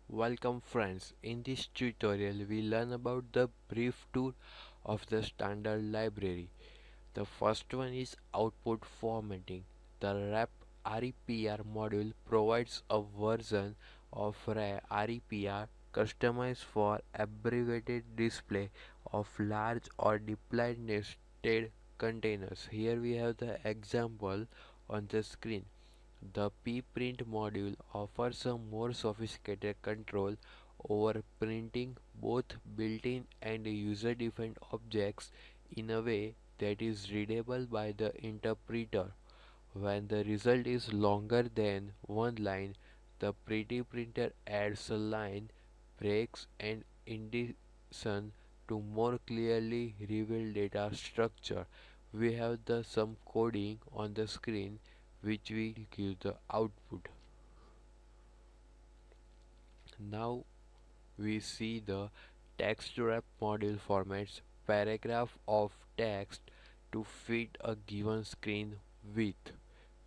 Welcome friends, in this tutorial we learn about the brief tour of the standard library. The first one is output formatting. The REPR module provides a version of REPR customized for abbreviated display of large or deployed nested containers. Here we have the example on the screen. The pprint module offers a more sophisticated control over printing both built-in and user-defined objects in a way that is readable by the interpreter. When the result is longer than one line, the pretty printer adds a line, breaks, and indentation to more clearly reveal data structure. We have some coding on the screen which will give the output. Now we see the text wrap module formats paragraph of text to fit a given screen width.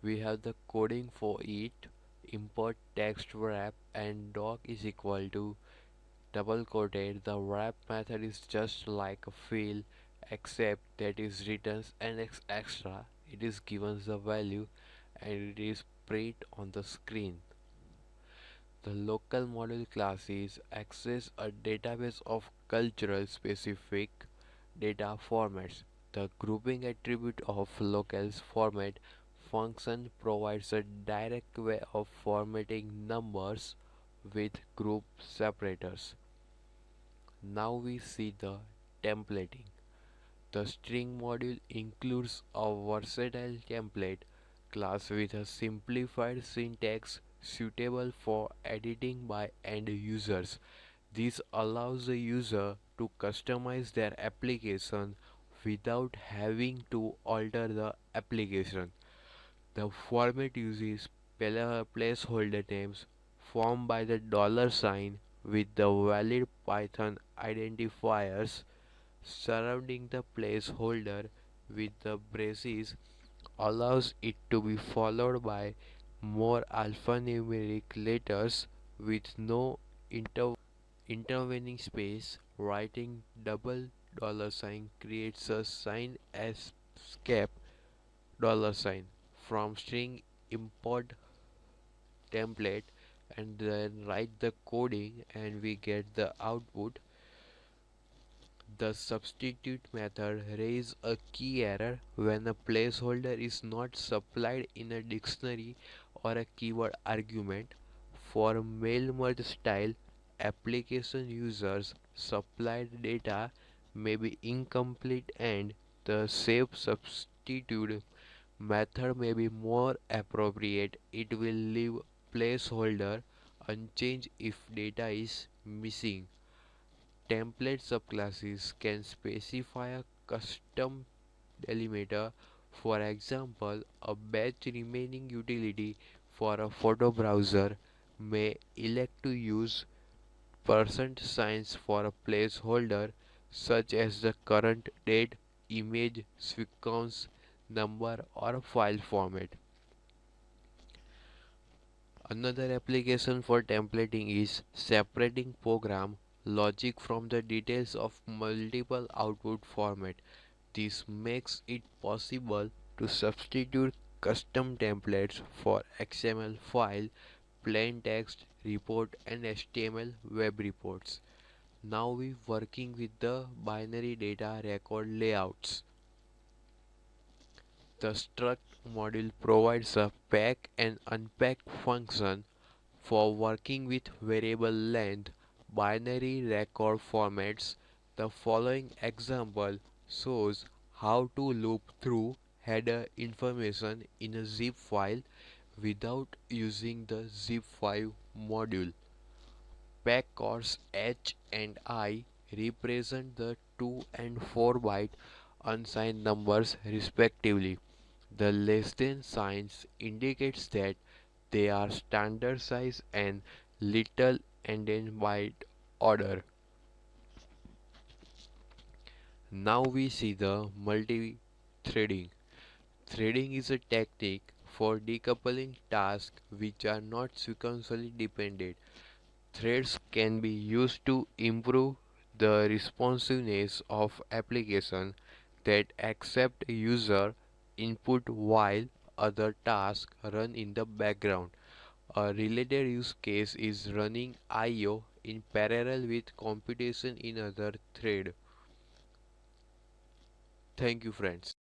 We have the coding for it. Import text wrap and doc is equal to double quoted. The wrap method is just like a fill except that is returns an extra. It is given the value and it is print on the screen. The local module classes access a database of cultural specific data formats. The grouping attribute of locals format function provides a direct way of formatting numbers with group separators. Now we see the templating. The string module includes a versatile template class with a simplified syntax suitable for editing by end users. This allows the user to customize their application without having to alter the application. The format uses placeholder names formed by the $sign with the valid Python identifiers surrounding the placeholder with the braces allows it to be followed by more alphanumeric letters with no intervening space. Writing $sign creates a sign escape $sign from string import template and then write the coding and we get the output. The substitute method raises a key error when a placeholder is not supplied in a dictionary or a keyword argument. For mail merge style application, users supplied data may be incomplete and the save substitute method may be more appropriate. It will leave placeholder unchanged if data is missing. Template subclasses can specify a custom delimiter. For example, a batch remaining utility for a photo browser may elect to use %signs for a placeholder such as the current date, image, sequence number or file format. Another application for templating is separating program logic from the details of multiple output formats. This makes it possible to substitute custom templates for XML file, plain text report and HTML web reports. Now we working with the binary data record layouts. The struct module provides a pack and unpack function for working with variable length binary record formats. The following example shows how to loop through header information in a zip file without using the zip file module. Pack codes H and I represent the 2 and 4 byte unsigned numbers respectively. The less than signs indicates that they are standard size and little ended byte order. Now we see the multi-threading. Threading is a technique for decoupling tasks which are not sequentially dependent. Threads can be used to improve the responsiveness of applications that accept user input while other tasks run in the background. A related use case is running I/O in parallel with computation in other thread. Thank you, friends.